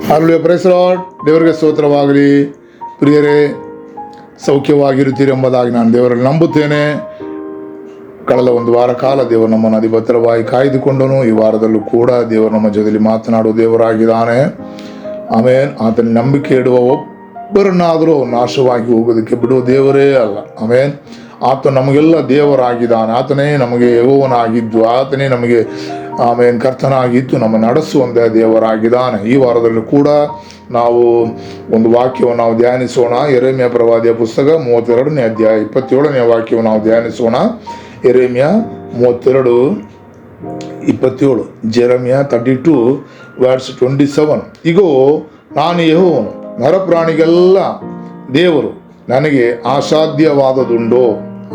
Hallelujah, praise the lord. ದೇವರಿಗೆ ಸ್ತೋತ್ರವಾಗಲಿ. ಪ್ರಿಯರೇ, ಸೌಖ್ಯವಾಗಿರುತ್ತೀರಿ ಎಂಬುದಾಗಿ ನಾನು ದೇವರಲ್ಲಿ ನಂಬುತ್ತೇನೆ. ಕಳೆದ ಒಂದು ವಾರ ಕಾಲ ದೇವರು ನಮ್ಮನ್ನು ಅಧಿಭದ್ರವಾಗಿ ಕಾಯ್ದುಕೊಂಡನು. ಈ ವಾರದಲ್ಲೂ ಕೂಡ ದೇವರು ನಮ್ಮ ಜೊತೆಯಲ್ಲಿ ಮಾತನಾಡುವ ದೇವರಾಗಿದ್ದಾನೆ. ಆಮೇನ್. ಆತನ ನಂಬಿಕೆ ಇಡುವ ಒಬ್ಬರನ್ನಾದರೂ ನಾಶವಾಗಿ ಹೋಗೋದಕ್ಕೆ ಬಿಡುವ ದೇವರೇ ಅಲ್ಲ. ಆಮೇನ್. ಆತ ನಮಗೆಲ್ಲ ದೇವರಾಗಿದ್ದಾನೆ. ಆತನೇ ನಮಗೆ ಯೆಹೋವನಾಗಿದ್ದು, ಆತನೇ ನಮಗೆ ಕರ್ತನಾಗಿದ್ದು ನಮ್ಮ ನಡೆಸುವಂಥ ದೇವರಾಗಿದ್ದಾನೆ. ಈ ವಾರದಲ್ಲೂ ಕೂಡ ನಾವು ಒಂದು ವಾಕ್ಯವನ್ನು ನಾವು ಧ್ಯಾನಿಸೋಣ. ಯೆರೆಮೀಯ ಪ್ರವಾದಿಯ ಪುಸ್ತಕ 32ನೇ ಅಧ್ಯಾಯ 27ನೇ ವಾಕ್ಯವನ್ನು ನಾವು ಧ್ಯಾನಿಸೋಣ. ಯೆರೆಮೀಯ 32:27. ಜೆರೆಮಿಯಾ 32:27. ಇಗೋ, ನಾನು ಯೆಹೋವನು, ನರಪ್ರಾಣಿಗೆಲ್ಲ ದೇವರು, ನನಗೆ ಅಸಾಧ್ಯವಾದದುಂಡೋ.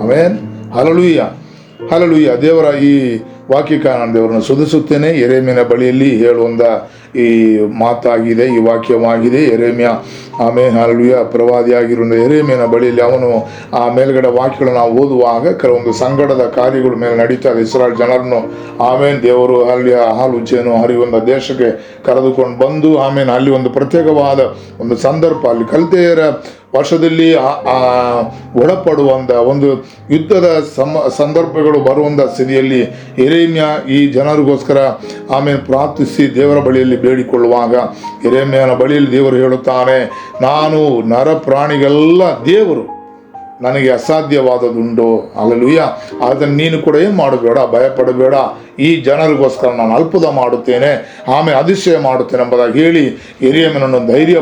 ಆಮೆನ್. Hallelujah, hallelujah. ದೇವರ ಈ ವಾಕ್ಯಕ್ಕೆ ನಾನು ದೇವರನ್ನು ಸ್ತುತಿಸುತ್ತೇನೆ. ಯೆರೆಮೀಯನ ಬಳಿಯಲ್ಲಿ ಹೇಳುವಂಥ ಈ ಮಾತಾಗಿದೆ, ಈ ವಾಕ್ಯವಾಗಿದೆ. ಯೆರೆಮೀಯ ಹಲ್ಲೆಲೂಯಾ ಪ್ರವಾದಿಯಾಗಿರುವ ಯೆರೆಮೀಯನ ಬಳಿಯಲ್ಲಿ ಅವನು ಆ ಮೇಲ್ಗಡೆ ವಾಕ್ಯಗಳನ್ನು ನಾವು ಓದುವಾಗ ಕೆಲವೊಂದು ಸಂಗಡದ ಕಾರ್ಯಗಳ ಮೇಲೆ ನಡೀತಾ ಇದೆ. ಇಸ್ರಾಯೇಲ್ ಜನರನ್ನು ದೇವರು ಅಲ್ಲಿ ಹಾಲು ಜೇನು ಹರಿಯುವಂಥ ದೇಶಕ್ಕೆ ಕರೆದುಕೊಂಡು ಬಂದು ಅಲ್ಲಿ ಒಂದು ಪ್ರತ್ಯೇಕವಾದ ಒಂದು ಸಂದರ್ಭ, ಅಲ್ಲಿ ಕಲ್ತೆಯರ ವರ್ಷದಲ್ಲಿ ಒಳಪಡುವಂಥ ಒಂದು ಯುದ್ಧದ ಸಂದರ್ಭಗಳು ಬರುವಂಥ ಸ್ಥಿತಿಯಲ್ಲಿ ಯೆರೆಮೀಯ ಈ ಜನರಿಗೋಸ್ಕರ ಪ್ರಾರ್ಥಿಸಿ ದೇವರ ಬಳಿಯಲ್ಲಿ ಬೇಡಿಕೊಳ್ಳುವಾಗ ಯೆರೆಮೀಯನ ಬಳಿಯಲ್ಲಿ ದೇವರು ಹೇಳುತ್ತಾನೆ, ನಾನು ನರಪ್ರಾಣಿಗೆಲ್ಲ ದೇವರು, ನನಗೆ ಅಸಾಧ್ಯವಾದದುಂಟು. ಹಲ್ಲೆಲೂಯಾ. ಅದನ್ನು ನೀನು ಕೂಡ ಏನು ಮಾಡಬೇಡ, ಭಯಪಡಬೇಡ. ಈ ಜನರಿಗೋಸ್ಕರ ನಾನು ಅದ್ಭುತ ಮಾಡುತ್ತೇನೆ, ಅತಿಶಯ ಮಾಡುತ್ತೇನೆ ಎಂಬುದಾಗಿ ಹೇಳಿ ಯೆರೆಮೀಯನನ್ನು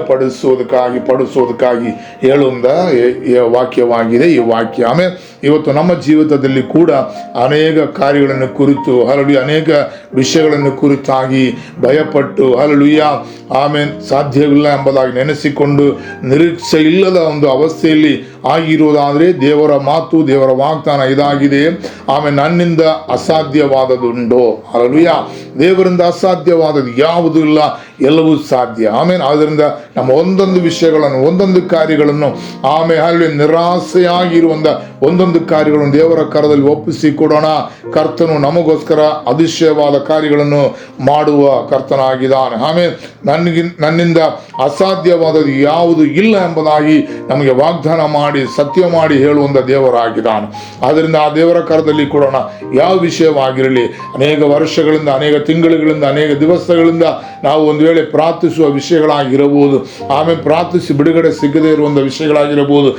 ಪಡಿಸೋದಕ್ಕಾಗಿ ಹೇಳುವಂಥ ವಾಕ್ಯವಾಗಿದೆ ಈ ವಾಕ್ಯ. ಇವತ್ತು ನಮ್ಮ ಜೀವಿತದಲ್ಲಿ ಕೂಡ ಅನೇಕ ಕಾರ್ಯಗಳನ್ನು ಕುರಿತು ಅನೇಕ ವಿಷಯಗಳನ್ನು ಕುರಿತಾಗಿ ಭಯಪಟ್ಟು ಸಾಧ್ಯವಿಲ್ಲ ಎಂಬುದಾಗಿ ನೆನೆಸಿಕೊಂಡು ನಿರೀಕ್ಷೆ ಇಲ್ಲದ ಒಂದು ಅವಸ್ಥೆಯಲ್ಲಿ ಆಗಿರುವುದಾದರೆ ದೇವರ ಮಾತು, ದೇವರ ವಾಗ್ದಾನ ಇದಾಗಿದೆ. ನನ್ನಿಂದ ಅಸಾಧ್ಯವಾದದುಂಟೋ. ಹಲ್ಲೆಲೂಯಾ. ದೇವರಿಂದ ಅಸಾಧ್ಯವಾದದ್ದು ಯಾವುದೂ ಇಲ್ಲ, ಎಲ್ಲವೂ ಸಾಧ್ಯ. ಆದ್ದರಿಂದ ನಮ್ಮ ಒಂದೊಂದು ವಿಷಯಗಳನ್ನು, ಒಂದೊಂದು ಕಾರ್ಯಗಳನ್ನು ನಿರಾಸೆಯಾಗಿರುವಂಥ ಒಂದೊಂದು ಕಾರ್ಯಗಳನ್ನು ದೇವರ ಕರದಲ್ಲಿ ಒಪ್ಪಿಸಿ ಕೊಡೋಣ. ಕರ್ತನು ನಮಗೋಸ್ಕರ ಅತಿಶಯವಾದ ಕಾರ್ಯಗಳನ್ನು ಮಾಡುವ ಕರ್ತನಾಗಿದ್ದಾನೆ. ನನ್ನಿಂದ ಅಸಾಧ್ಯವಾದದ್ದು ಯಾವುದು ಇಲ್ಲ ಎಂಬುದಾಗಿ ನಮಗೆ ವಾಗ್ದಾನ ಮಾಡಿ ಸತ್ಯ ಮಾಡಿ ಹೇಳುವಂಥ ದೇವರಾಗಿದ್ದಾನೆ. ಆದ್ದರಿಂದ ಆ ದೇವರ ಕರದಲ್ಲಿ ಕೊಡೋಣ. ಯಾವ ವಿಷಯವಾಗಿರಲಿ, ಅನೇಕ ವರ್ಷಗಳಿಂದ, ಅನೇಕ ತಿಂಗಳುಗಳಿಂದ, ಅನೇಕ ದಿವಸಗಳಿಂದ ನಾವು ಒಂದು ವೇಳೆ ಪ್ರಾರ್ಥಿಸುವ ವಿಷಯಗಳಾಗಿರಬಹುದು, ಪ್ರಾರ್ಥಿಸಿ ಬಿಡುಗಡೆ ಸಿಗದೇ ಇರುವಂಥ ವಿಷಯಗಳಾಗಿರಬಹುದು,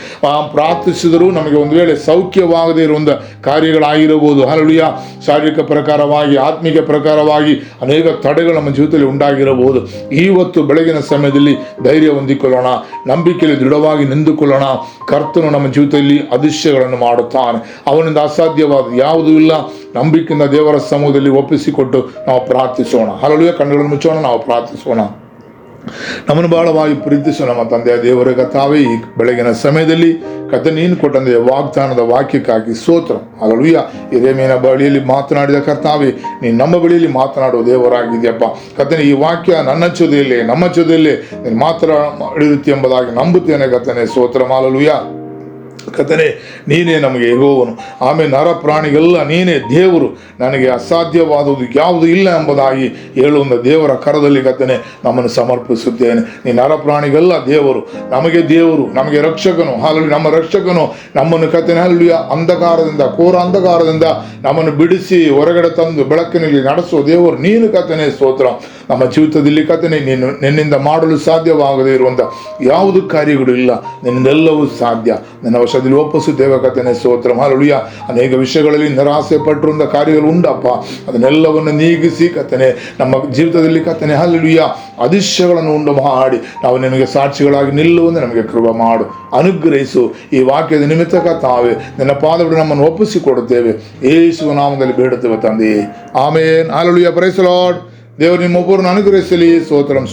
ಪ್ರಾರ್ಥಿಸಿದರೂ ನಮಗೆ ಒಂದು ವೇಳೆ ಸೌಖ್ಯವಾಗದೇ ಇರುವಂಥ ಕಾರ್ಯಗಳಾಗಿರಬಹುದು. ಹಲ್ಲೆಲೂಯಾ. ಶಾರೀರಿಕ ಪ್ರಕಾರವಾಗಿ, ಆತ್ಮಿಕ ಪ್ರಕಾರವಾಗಿ ಅನೇಕ ತಡೆಗಳು ನಮ್ಮ ಜೀವಿತದಲ್ಲಿ ಉಂಟಾಗಿರಬಹುದು. ಇವತ್ತು ಬೆಳಗಿನ ಸಮಯದಲ್ಲಿ ಧೈರ್ಯ ಹೊಂದಿಕೊಳ್ಳೋಣ, ನಂಬಿಕೆಯಲ್ಲಿ ದೃಢವಾಗಿ ನಿಂತುಕೊಳ್ಳೋಣ. ಕರ್ತನು ನಮ್ಮ ಜೀವಿತದಲ್ಲಿ ಅತಿಶಯಗಳನ್ನು ಮಾಡುತ್ತಾನೆ. ಅವನಿಂದ ಅಸಾಧ್ಯವಾದ ಯಾವುದೂ ಇಲ್ಲ. ನಂಬಿಕೆಯಿಂದ ದೇವರ ಸಮೂಹದಲ್ಲಿ ಒಪ್ಪಿಸಿಕೊಟ್ಟು ನಾವು ಪ್ರಾರ್ಥಿಸೋಣ. ಹಲ್ಲೆಲೂಯಾ. ಕಣ್ಣುಗಳನ್ನು ಮುಚ್ಚೋಣ, ನಾವು ಪ್ರಾರ್ಥಿಸೋಣ. ನಮ್ಮನ್ನು ಬಹಳವಾಗಿ ಪ್ರೀತಿಸೋ ನಮ್ಮ ತಂದೆಯ ದೇವರ ಕರ್ತಾವೇ, ಈ ಬೆಳಗಿನ ಸಮಯದಲ್ಲಿ ನೀನು ಕೊಟ್ಟಂತೆ ವಾಗ್ದಾನದ ವಾಕ್ಯಕ್ಕಾಗಿ ಸ್ತೋತ್ರ. ಹಲ್ಲೆಲೂಯಾ. ಯೆರೆಮೀಯನ ಬಳಿಯಲ್ಲಿ ಮಾತನಾಡಿದ ಕರ್ತಾವೇ, ನೀನು ನಮ್ಮ ಬಳಿಯಲ್ಲಿ ಮಾತನಾಡುವ ದೇವರಾಗಿದೆಯಪ್ಪ. ಕರ್ತನೇ, ಈ ವಾಕ್ಯ ನಮ್ಮ ಜೊತೆಯಲ್ಲಿ ನೀನು ಮಾತನಾಡಿರುತ್ತಿ ಎಂಬುದಾಗಿ ನಂಬುತ್ತೇನೆ. ಕರ್ತನೇ, ಸ್ತೋತ್ರ. ಹಲ್ಲೆಲೂಯಾ. ಕರ್ತನೇ, ನೀನೇ ನಮಗೆ ಯೆಹೋವನು. ನರಪ್ರಾಣಿಗೆಲ್ಲ ನೀನೇ ದೇವರು, ನನಗೆ ಅಸಾಧ್ಯವಾದುದು ಯಾವುದು ಇಲ್ಲ ಎಂಬುದಾಗಿ ಹೇಳುವಂಥ ದೇವರ ಕರದಲ್ಲಿ ಕರ್ತನೇ ನಮ್ಮನ್ನು ಸಮರ್ಪಿಸುತ್ತೇನೆ. ನೀ ನರಪ್ರಾಣಿಗೆಲ್ಲ ದೇವರು, ನಮಗೆ ರಕ್ಷಕನು. ನಮ್ಮ ರಕ್ಷಕನು ನಮ್ಮನ್ನು ಕರ್ತನೇ ಅಂಧಕಾರದಿಂದ, ಘೋರ ಅಂಧಕಾರದಿಂದ ನಮ್ಮನ್ನು ಬಿಡಿಸಿ ಹೊರಗಡೆ ತಂದು ಬೆಳಕಿನಲ್ಲಿ ನಡೆಸುವ ದೇವರು ನೀನು. ಕರ್ತನೇ, ಸ್ತೋತ್ರ. ನಮ್ಮ ಜೀವಿತದಲ್ಲಿ ಕರ್ತನೇ ನಿನ್ನಿಂದ ಮಾಡಲು ಸಾಧ್ಯವಾಗದೇ ಇರುವಂಥ ಯಾವುದು ಕಾರ್ಯಗಳು ಇಲ್ಲ, ನಿನ್ನೆಲ್ಲವೂ ಸಾಧ್ಯ. ನನ್ನ ವಶದಲ್ಲಿ ಒಪ್ಪಿಸುತ್ತೇವೆ ಕರ್ತನೇ, ಸ್ತೋತ್ರ. ಹಲ್ಲೆಲೂಯಾ. ಅನೇಕ ವಿಷಯಗಳಲ್ಲಿ ನಿರಾಸೆ ಪಟ್ಟಿರುವಂಥ ಕಾರ್ಯಗಳು ಉಂಟಪ್ಪ, ಅದನ್ನೆಲ್ಲವನ್ನು ನೀಗಿಸಿ ಕರ್ತನೇ ನಮ್ಮ ಜೀವಿತದಲ್ಲಿ ಕರ್ತನೇ ಹಲ್ಲೆಲೂಯಾ ಅತಿಶಯಗಳನ್ನು ಉಂಟು ಮಾಡಿ ನಾವು ನಿನಗೆ ಸಾಕ್ಷಿಗಳಾಗಿ ನಿಲ್ಲುವಂತೆ ನಮಗೆ ಕೃಪೆ ಮಾಡು, ಅನುಗ್ರಹಿಸು. ಈ ವಾಕ್ಯದ ನಿಮಿತ್ತ ಕರ್ತಾವೇ ನಿನ್ನ ಪಾದಗಳು ನಮ್ಮನ್ನು ಒಪ್ಪಿಸಿಕೊಡುತ್ತೇವೆ. ಯೇಸುವಿನ ನಾಮದಲ್ಲಿ ಬೇಡುತ್ತೇವೆ ತಂದೆಯೇ, amen. Hallelujah. Praise the Lord. ದೇವರು ನಿಮ್ಮೊಬ್ಬರನ್ನು ಅನುಗ್ರಹಿಸಲಿ. ಸ್ತೋತ್ರಂ.